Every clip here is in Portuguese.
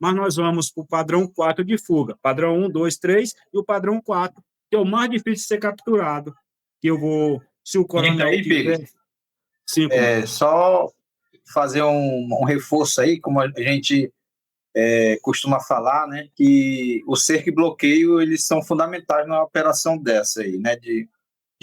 mas nós vamos para o padrão 4 de fuga. Padrão 1, 2, 3 e o padrão 4, que é o mais difícil de ser capturado. Que eu vou, se o coronel aí, quiser... Sim, só fazer um reforço aí, como a gente costuma falar, né, que o cerco e bloqueio, eles são fundamentais numa operação dessa aí, né, de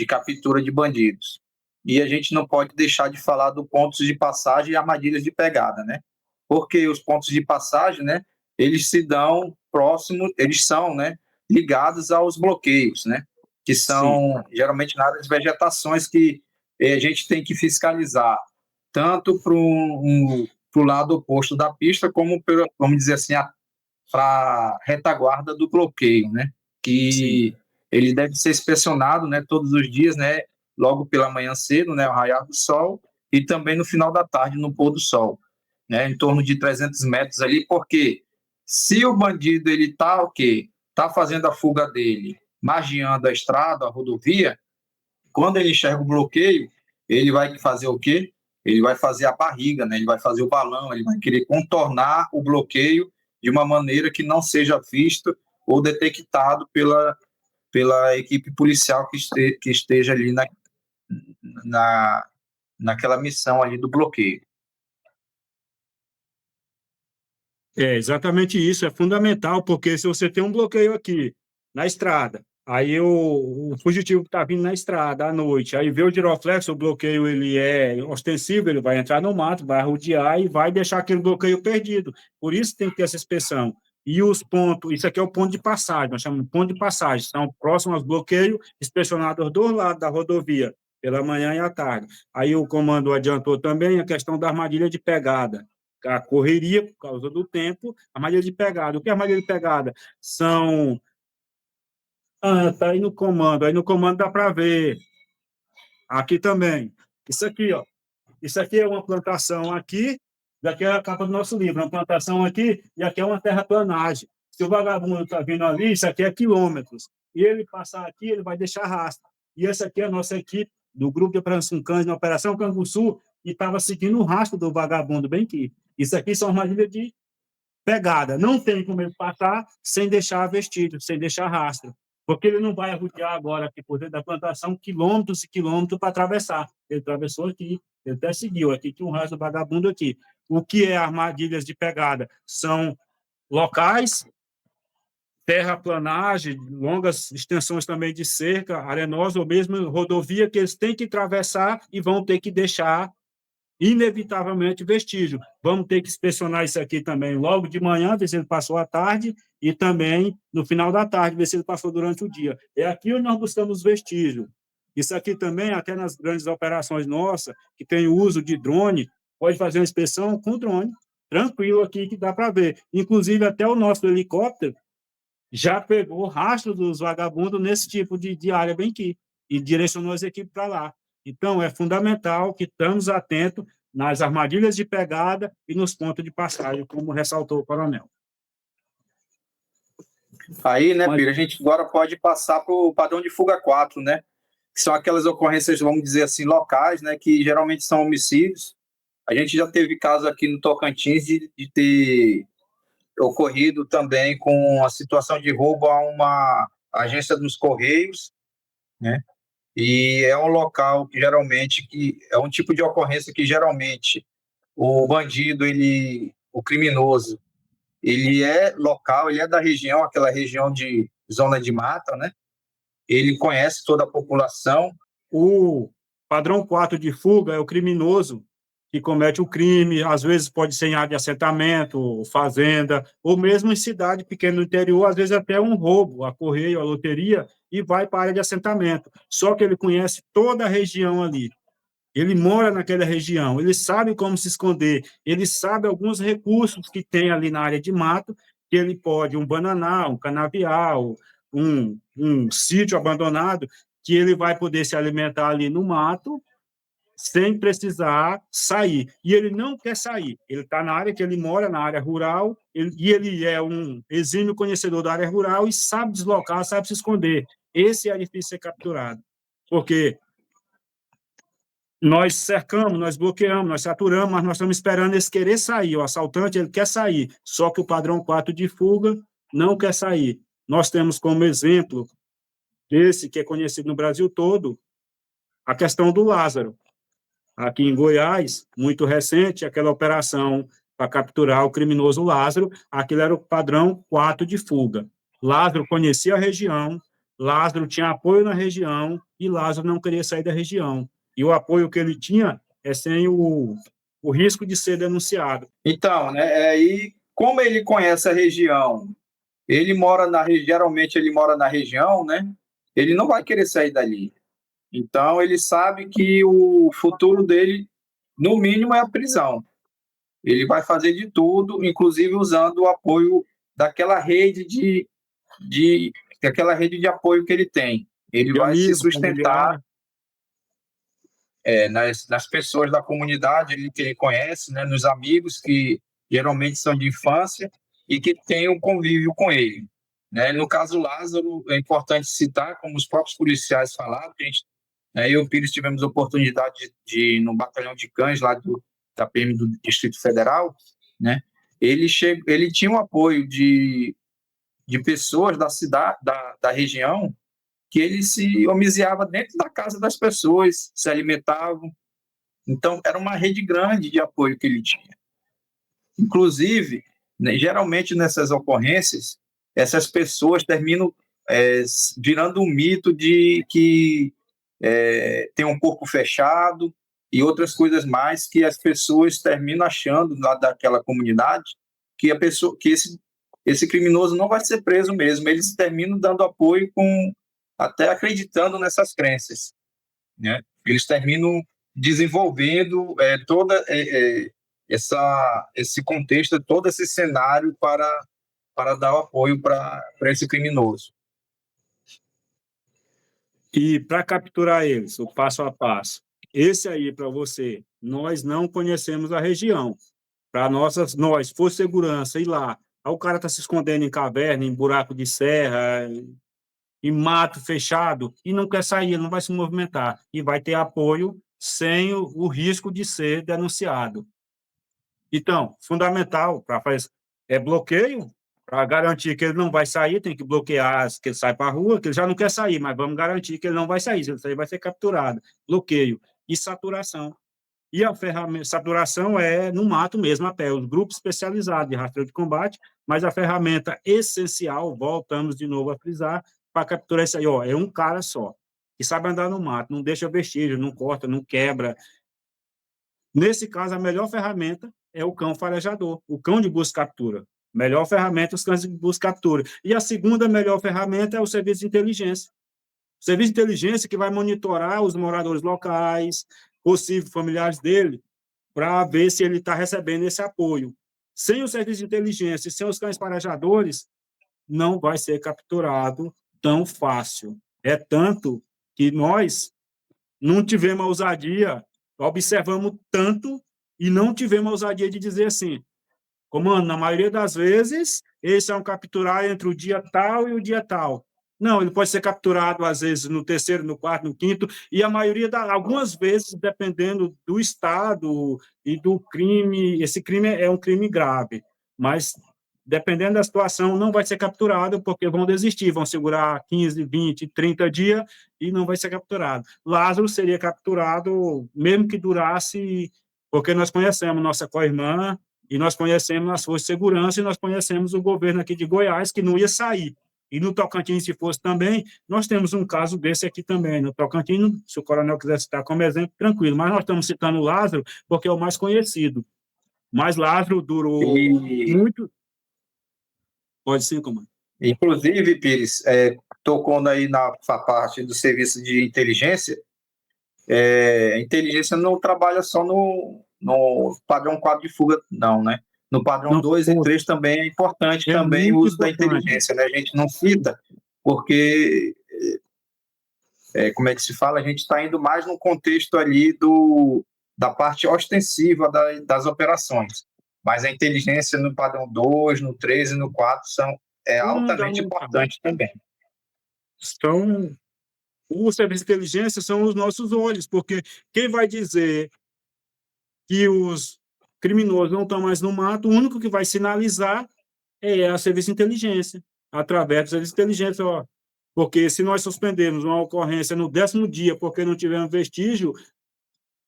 captura de bandidos. E a gente não pode deixar de falar do pontos de passagem e armadilhas de pegada, né, porque os pontos de passagem, né, eles se dão próximos, eles são, né, ligados aos bloqueios, né, que são geralmente na área de vegetações que a gente tem que fiscalizar, tanto para o lado oposto da pista, como, vamos dizer assim, para a retaguarda do bloqueio, né? Que ele deve ser inspecionado, né, todos os dias, né, logo pela manhã cedo, né, ao raiar do sol, e também no final da tarde, no pôr do sol, né, em torno de 300 metros ali, porque se o bandido ele está o quê? Está fazendo a fuga dele, margeando a estrada, a rodovia, quando ele enxerga o bloqueio, ele vai fazer o quê? Ele vai fazer a barriga, né? Ele vai fazer o balão, ele vai querer contornar o bloqueio de uma maneira que não seja visto ou detectado pela equipe policial que esteja ali naquela missão ali do bloqueio. É exatamente isso, é fundamental, porque se você tem um bloqueio aqui na estrada, aí o fugitivo que está vindo na estrada à noite, aí vê o giroflex, o bloqueio ele é ostensivo, ele vai entrar no mato, vai rodear e vai deixar aquele bloqueio perdido. Por isso tem que ter essa inspeção. E os pontos, isso aqui é o ponto de passagem, nós chamamos de ponto de passagem, são próximos aos bloqueios, inspecionados dos lados da rodovia, pela manhã e à tarde. Aí o comando adiantou também a questão da armadilha de pegada, a correria por causa do tempo, armadilha de pegada. O que é armadilha de pegada? São... tá aí no comando dá para ver. Aqui também. Isso aqui, ó. Isso aqui é uma plantação aqui, daqui é a capa do nosso livro, uma plantação aqui, e aqui é uma terraplanagem. Se o vagabundo está vindo ali, isso aqui é quilômetros. E ele passar aqui, ele vai deixar rastro. E essa aqui é a nossa equipe do Grupo de Operação Cães, na Operação Canguçu, e estava seguindo o rastro do vagabundo bem aqui. Isso aqui são armadilhas de pegada. Não tem como ele passar sem deixar vestígio, sem deixar rastro. Porque ele não vai arrodear agora aqui por dentro da plantação quilômetros e quilômetros para atravessar. Ele atravessou aqui, ele até seguiu. Aqui tinha um rastro vagabundo aqui. O que é armadilhas de pegada? São locais, terraplanagem, longas extensões também de cerca, arenosa ou mesmo rodovia que eles têm que atravessar e vão ter que deixar inevitavelmente vestígio. Vamos ter que inspecionar isso aqui também logo de manhã, ver se ele passou à tarde, e também no final da tarde, ver se ele passou durante o dia. É aqui onde nós buscamos vestígio. Isso aqui também, até nas grandes operações nossas, que tem o uso de drone, pode fazer uma inspeção com drone, tranquilo aqui, que dá para ver. Inclusive, até o nosso helicóptero já pegou rastro dos vagabundos nesse tipo de área bem aqui, e direcionou as equipes para lá. Então, é fundamental que estamos atentos nas armadilhas de pegada e nos pontos de passagem, como ressaltou o coronel. Aí, né, Pira, a gente agora pode passar para o padrão de fuga 4, né? Que são aquelas ocorrências, vamos dizer assim, locais, né? Que geralmente são homicídios. A gente já teve casos aqui no Tocantins de ter ocorrido também com a situação de roubo a uma agência dos Correios, né? E é um local que geralmente é um tipo de ocorrência que geralmente o bandido, o criminoso, ele é local, ele é da região, aquela região de zona de mata, né? Ele conhece toda a população. O padrão 4 de fuga é o criminoso que comete o crime, às vezes pode ser em área de assentamento, fazenda, ou mesmo em cidade pequena no interior, às vezes até um roubo, a correio, a loteria, e vai para a área de assentamento. Só que ele conhece toda a região ali. Ele mora naquela região, ele sabe como se esconder, ele sabe alguns recursos que tem ali na área de mato, que ele pode, um bananal, um canavial, um sítio abandonado, que ele vai poder se alimentar ali no mato, sem precisar sair. E ele não quer sair. Ele está na área que ele mora, na área rural, e ele é um exímio conhecedor da área rural e sabe deslocar, sabe se esconder. Esse é difícil ser capturado. Porque Nós cercamos, nós bloqueamos, nós saturamos, mas nós estamos esperando eles querer sair. O assaltante, ele quer sair, só que o padrão 4 de fuga não quer sair. Nós temos como exemplo desse, que é conhecido no Brasil todo, a questão do Lázaro. Aqui em Goiás, muito recente, aquela operação para capturar o criminoso Lázaro, aquilo era o padrão 4 de fuga. Lázaro conhecia a região, Lázaro tinha apoio na região e Lázaro não queria sair da região. E o apoio que ele tinha é sem o risco de ser denunciado. Então, né, e como ele conhece a região, geralmente ele mora na região, né? Ele não vai querer sair dali. Então, ele sabe que o futuro dele, no mínimo, é a prisão. Ele vai fazer de tudo, inclusive usando o apoio daquela rede daquela rede de apoio que ele tem. Ele De vai amigo, se sustentar familiar. nas pessoas da comunidade que ele conhece, né, nos amigos que geralmente são de infância e que têm um convívio com ele. Né? No caso Lázaro, é importante citar, como os próprios policiais falaram, eu e o Pires tivemos a oportunidade de ir no batalhão de cães lá da PM do Distrito Federal, né? Ele tinha um apoio de pessoas da cidade, da região, que ele se homiziava dentro da casa das pessoas, se alimentavam. Então, era uma rede grande de apoio que ele tinha. Inclusive, né, geralmente nessas ocorrências, essas pessoas terminam virando um mito de que tem um corpo fechado e outras coisas mais que as pessoas terminam achando lá daquela comunidade que esse criminoso não vai ser preso mesmo. Eles terminam dando apoio até acreditando nessas crenças, né? Eles terminam desenvolvendo esse contexto, todo esse cenário para dar apoio para esse criminoso. E para capturar eles, o passo a passo. Esse aí, para você, nós não conhecemos a região. Para nós, for segurança, ir lá. Aí o cara está se escondendo em caverna, em buraco de serra, em mato fechado, e não quer sair, ele não vai se movimentar. E vai ter apoio sem o risco de ser denunciado. Então, fundamental para fazer bloqueio, para garantir que ele não vai sair, tem que bloquear que ele sai para a rua, que ele já não quer sair, mas vamos garantir que ele não vai sair, se ele sair vai ser capturado. Bloqueio e saturação. E a ferramenta, saturação é no mato mesmo, a pé, os grupos especializados de rastreio de combate, mas a ferramenta essencial, voltamos de novo a frisar, para capturar isso aí, é um cara só, que sabe andar no mato, não deixa vestígio, não corta, não quebra. Nesse caso, a melhor ferramenta é o cão farejador, o cão de busca-captura. Melhor ferramenta, os cães de busca-captura. E a segunda melhor ferramenta é o serviço de inteligência. O serviço de inteligência que vai monitorar os moradores locais, possíveis familiares dele, para ver se ele está recebendo esse apoio. Sem o serviço de inteligência e sem os cães farejadores, não vai ser capturado tão fácil. É tanto que nós não tivemos a ousadia, observamos tanto e não tivemos a ousadia de dizer assim, comando, na maioria das vezes, esse é um capturar entre o dia tal e o dia tal. Não, ele pode ser capturado, às vezes, no terceiro, no quarto, no quinto, e a maioria, algumas vezes, dependendo do estado e do crime, esse crime é um crime grave, mas, dependendo da situação, não vai ser capturado, porque vão desistir, vão segurar 15, 20, 30 dias e não vai ser capturado. Lázaro seria capturado, mesmo que durasse, porque nós conhecemos nossa co-irmã, e nós conhecemos as forças de segurança e nós conhecemos o governo aqui de Goiás, que não ia sair. E no Tocantins, se fosse também, nós temos um caso desse aqui também. No Tocantins, se o coronel quiser citar como exemplo, tranquilo. Mas nós estamos citando o Lázaro porque é o mais conhecido. Mas Lázaro durou muito... Pode ser, comando. Inclusive, Pires, tocando aí na parte do serviço de inteligência, a inteligência não trabalha só no padrão 4 de fuga, não, né? No padrão 2 e 3 também é importante também o uso da inteligência, né? A gente não cita, porque, como é que se fala, a gente está indo mais no contexto ali da parte ostensiva das operações. Mas a inteligência no padrão 2, no 3 e no 4 são altamente importantes também. Estão O serviço de inteligência são os nossos olhos, porque quem vai dizer que os criminosos não estão mais no mato, o único que vai sinalizar é a serviço de inteligência, através do serviço de inteligência, ó. Porque se nós suspendermos uma ocorrência no 10º dia porque não tivemos vestígio,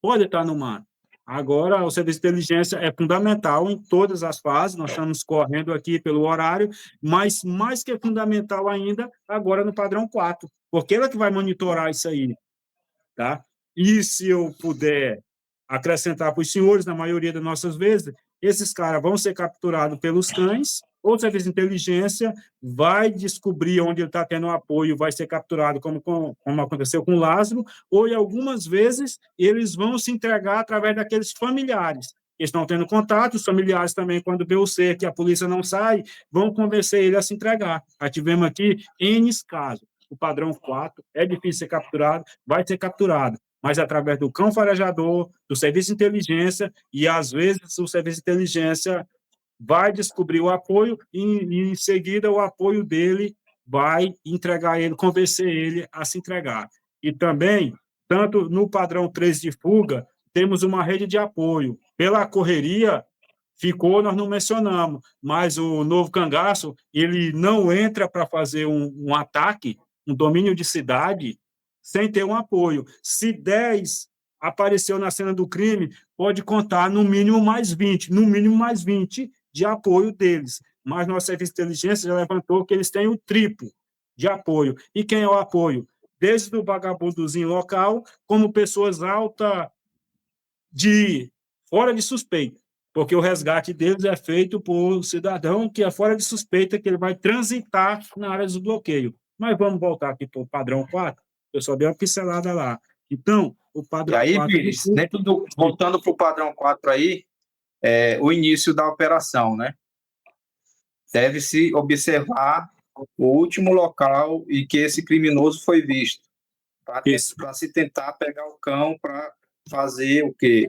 pode estar no mato. Agora, o serviço de inteligência é fundamental em todas as fases, nós estamos correndo aqui pelo horário, mas mais que fundamental ainda, agora no padrão 4, porque ela que vai monitorar isso aí, tá? E se eu puder acrescentar para os senhores, na maioria das nossas vezes, esses caras vão ser capturados pelos cães, ou o serviço de inteligência vai descobrir onde ele está tendo apoio, vai ser capturado, como aconteceu com o Lázaro, ou, em algumas vezes, eles vão se entregar através daqueles familiares que estão tendo contato, os familiares também, quando vê o ser que a polícia não sai, vão convencer ele a se entregar. Já tivemos aqui N casos. O padrão 4 é difícil ser capturado, vai ser capturado, mas através do cão farejador, do serviço de inteligência, e às vezes o serviço de inteligência vai descobrir o apoio e em seguida o apoio dele vai entregar ele, convencer ele a se entregar. E também, tanto no padrão 3 de fuga, temos uma rede de apoio. Pela correria, ficou, nós não mencionamos, mas o novo cangaço, ele não entra para fazer um ataque, um domínio de cidade, sem ter um apoio. Se 10 apareceu na cena do crime, pode contar no mínimo mais 20, no mínimo mais 20 de apoio deles. Mas nosso serviço de inteligência já levantou que eles têm o triplo de apoio. E quem é o apoio? Desde o vagabundozinho local, como pessoas altas de fora de suspeita, porque o resgate deles é feito por cidadão que é fora de suspeita, que ele vai transitar na área do bloqueio. Mas vamos voltar aqui para o padrão 4, eu só dei uma pincelada lá. Então, o E padrão aí, 4... Pires, voltando para o padrão 4 aí, o início da operação, né? Deve-se observar o último local em que esse criminoso foi visto, para se tentar pegar o cão para fazer o quê?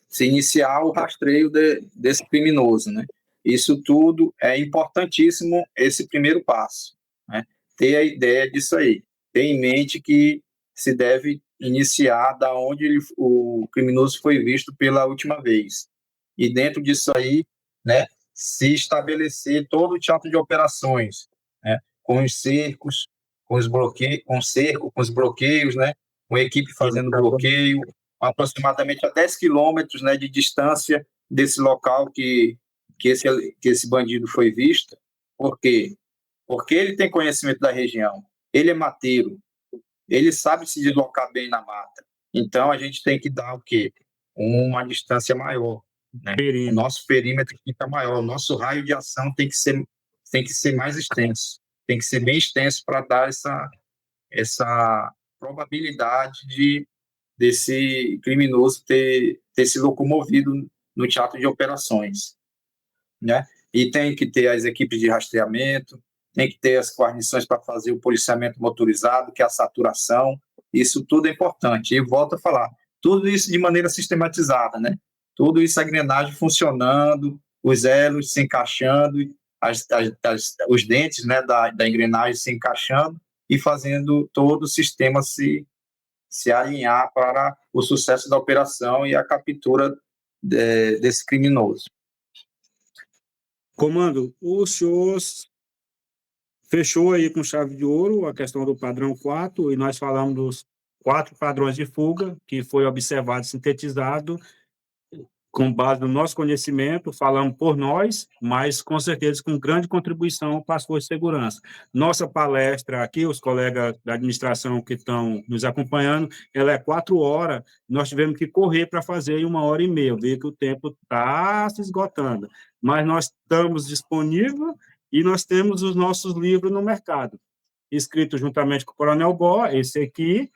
Se iniciar o rastreio desse criminoso, né? Isso tudo é importantíssimo, esse primeiro passo, né? Ter a ideia disso aí, ter em mente que se deve iniciar da onde o criminoso foi visto pela última vez. E dentro disso aí, né, se estabelecer todo o teatro de operações, né, com os cercos, com os bloqueios, com cerco, com os bloqueios, né, com a equipe fazendo bloqueio, aproximadamente a 10 quilômetros, né, de distância desse local que esse bandido foi visto. Por quê? Porque ele tem conhecimento da região, ele é mateiro, ele sabe se deslocar bem na mata. Então, a gente tem que dar o quê? Uma distância maior, né? O nosso perímetro fica maior, o nosso raio de ação tem que ser mais extenso, tem que ser bem extenso para dar essa probabilidade desse criminoso ter se locomovido no teatro de operações, né? E tem que ter as equipes de rastreamento, tem que ter as guarnições para fazer o policiamento motorizado, que é a saturação, isso tudo é importante. E volto a falar, tudo isso de maneira sistematizada, né? Tudo isso, a engrenagem funcionando, os elos se encaixando, os dentes, né, da engrenagem se encaixando e fazendo todo o sistema se alinhar para o sucesso da operação e a captura desse criminoso. Comando, o senhor fechou aí com chave de ouro a questão do padrão 4, e nós falamos dos 4 padrões de fuga, que foi observado e sintetizado com base no nosso conhecimento, falamos por nós, mas com certeza com grande contribuição para as forças de segurança. Nossa palestra aqui, os colegas da administração que estão nos acompanhando, ela é 4 horas, nós tivemos que correr para fazer em 1h30, eu vi que o tempo está se esgotando, mas nós estamos disponíveis e nós temos os nossos livros no mercado, escrito juntamente com o Coronel Bó, esse aqui,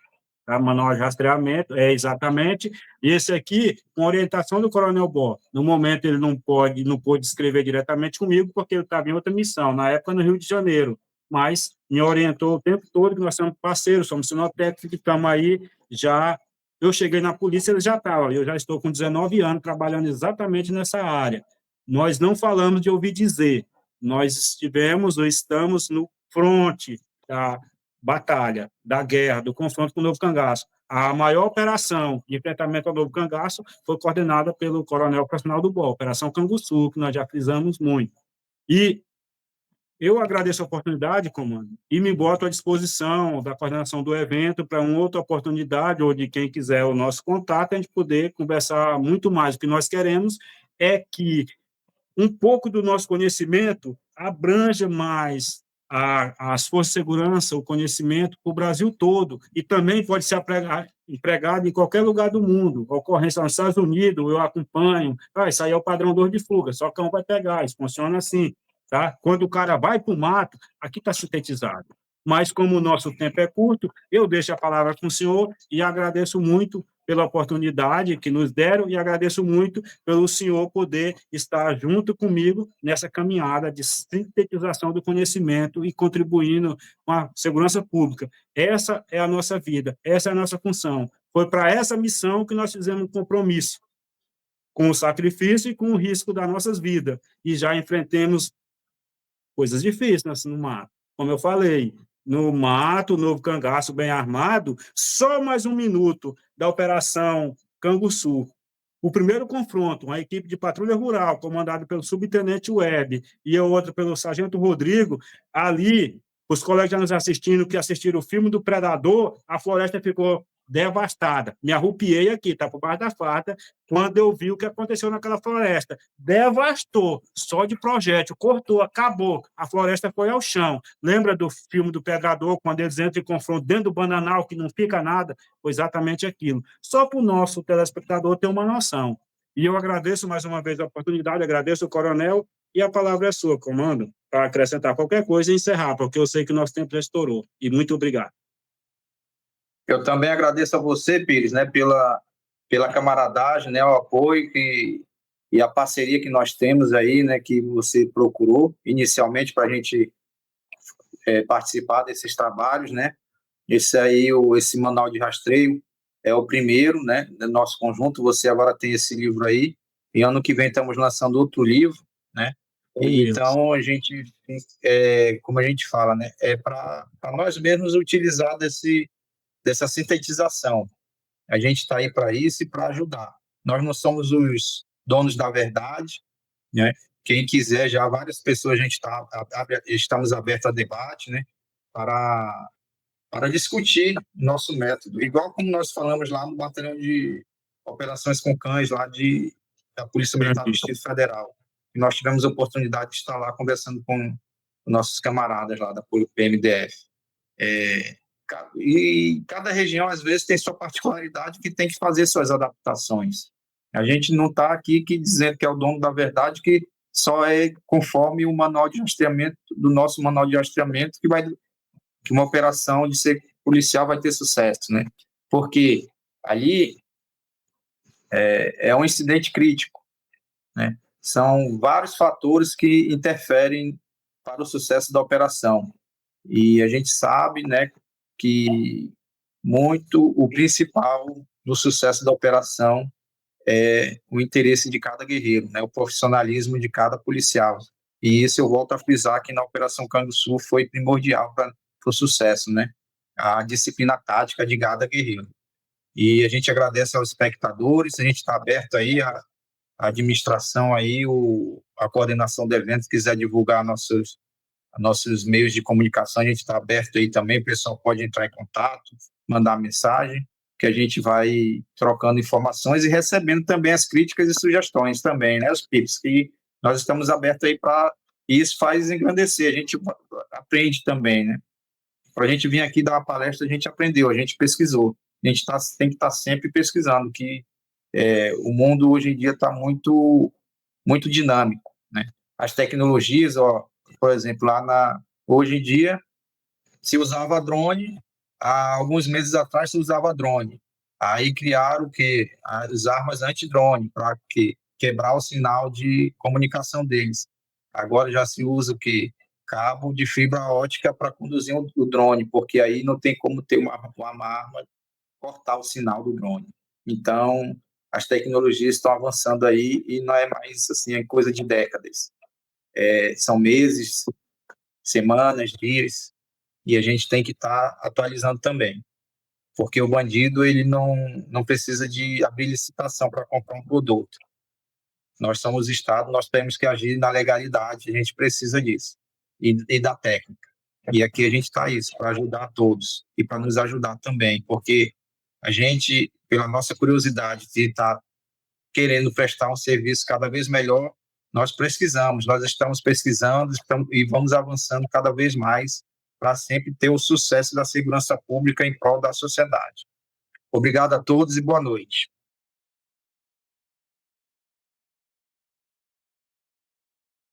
tá? Manual de rastreamento, exatamente. E esse aqui, com orientação do Coronel Bó. No momento, ele não pôde escrever diretamente comigo, porque ele estava em outra missão, na época no Rio de Janeiro. Mas me orientou o tempo todo, que nós somos parceiros, somos sinotécnicos, estamos aí já. Eu cheguei na polícia, ele já estava. Eu já estou com 19 anos trabalhando exatamente nessa área. Nós não falamos de ouvir dizer. Nós estivemos ou estamos no fronte, tá? batalha, da guerra, do confronto com o Novo Cangaço. A maior operação de enfrentamento ao Novo Cangaço foi coordenada pelo coronel profissional do BOL, Operação Canguçu, que nós já frisamos muito. E eu agradeço a oportunidade, comando, e me boto à disposição da coordenação do evento para uma outra oportunidade, ou de quem quiser o nosso contato, a gente poder conversar muito mais. O que nós queremos é que um pouco do nosso conhecimento abranja mais as forças de segurança, o conhecimento para o Brasil todo, e também pode ser empregado em qualquer lugar do mundo. A ocorrência nos Estados Unidos, eu acompanho, isso aí é o padrão 2 de fuga, só cão vai pegar, isso funciona assim. Tá? Quando o cara vai para o mato, aqui está sintetizado. Mas, como o nosso tempo é curto, eu deixo a palavra com o senhor e agradeço muito pela oportunidade que nos deram e agradeço muito pelo senhor poder estar junto comigo nessa caminhada de sintetização do conhecimento e contribuindo com a segurança pública. Essa é a nossa vida, essa é a nossa função. Foi para essa missão que nós fizemos um compromisso, com o sacrifício e com o risco das nossas vidas. E já enfrentamos coisas difíceis no mato. Como eu falei, no mato, Novo Cangaço bem armado, só mais um minuto da Operação Canguçu. O primeiro confronto, uma equipe de patrulha rural, comandada pelo subtenente Webb e a outra pelo sargento Rodrigo, ali, os colegas já nos assistindo, que assistiram o filme do Predador, a floresta ficou devastada. Me arrupiei aqui, tá por baixo da farda, quando eu vi o que aconteceu naquela floresta. Devastou, só de projétil, cortou, acabou. A floresta foi ao chão. Lembra do filme do Predador, quando eles entram em confronto dentro do bananal, que não fica nada? Foi exatamente aquilo. Só para o nosso telespectador ter uma noção. E eu agradeço mais uma vez a oportunidade, agradeço o coronel, e a palavra é sua, comando, para acrescentar qualquer coisa e encerrar, porque eu sei que o nosso tempo já estourou. E muito obrigado. Eu também agradeço a você, Pires, né, pela camaradagem, né, o apoio e a parceria que nós temos aí, né, que você procurou inicialmente para a gente participar desses trabalhos, né. Esse manual de rastreio é o primeiro, né, do nosso conjunto. Você agora tem esse livro aí, e ano que vem estamos lançando outro livro, né. Então a gente, como a gente fala, né, é para nós mesmos utilizar dessa sintetização. A gente está aí para isso e para ajudar. Nós não somos os donos da verdade, né? Quem quiser, já várias pessoas, a gente estamos abertos a debate, né? Para discutir nosso método. Igual como nós falamos lá no batalhão de operações com cães, lá da Polícia Militar do Distrito Federal. E nós tivemos a oportunidade de estar lá conversando com nossos camaradas lá da PMDF. E cada região, às vezes, tem sua particularidade que tem que fazer suas adaptações. A gente não está aqui dizendo que é o dono da verdade, que só é conforme o manual de rastreamento, do nosso manual de rastreamento, que uma operação de ser policial vai ter sucesso, né? Porque ali é um incidente crítico, né? São vários fatores que interferem para o sucesso da operação. E a gente sabe, né, que o principal do sucesso da operação é o interesse de cada guerreiro, né, o profissionalismo de cada policial. E isso eu volto a frisar que na Operação Canguçu foi primordial para o sucesso, né, a disciplina tática de cada guerreiro. E a gente agradece aos espectadores, a gente está aberto aí, a administração aí, a coordenação do evento, se quiser divulgar nossos meios de comunicação, a gente está aberto aí também, o pessoal pode entrar em contato, mandar mensagem, que a gente vai trocando informações e recebendo também as críticas e sugestões também, né, os pips, que nós estamos abertos aí para isso, faz engrandecer, a gente aprende também, né, para a gente vir aqui dar uma palestra, a gente aprendeu, a gente pesquisou, a gente tem que estar sempre pesquisando, que o mundo hoje em dia está muito, muito dinâmico, né, as tecnologias, por exemplo, hoje em dia, se usava drone, há alguns meses atrás se usava drone. Aí criaram as armas anti-drone, para quebrar o sinal de comunicação deles. Agora já se usa cabo de fibra ótica para conduzir o drone, porque aí não tem como ter uma arma cortar o sinal do drone. Então, as tecnologias estão avançando aí e não é mais assim, é coisa de décadas. São meses, semanas, dias, e a gente tem que estar atualizando também, porque o bandido ele não precisa de abrir licitação para comprar um produto. Nós somos Estado, nós temos que agir na legalidade, a gente precisa disso, e da técnica. E aqui a gente está isso, para ajudar a todos, e para nos ajudar também, porque a gente, pela nossa curiosidade de estar querendo prestar um serviço cada vez melhor, nós estamos pesquisando e vamos avançando cada vez mais para sempre ter o sucesso da segurança pública em prol da sociedade. Obrigado a todos e boa noite.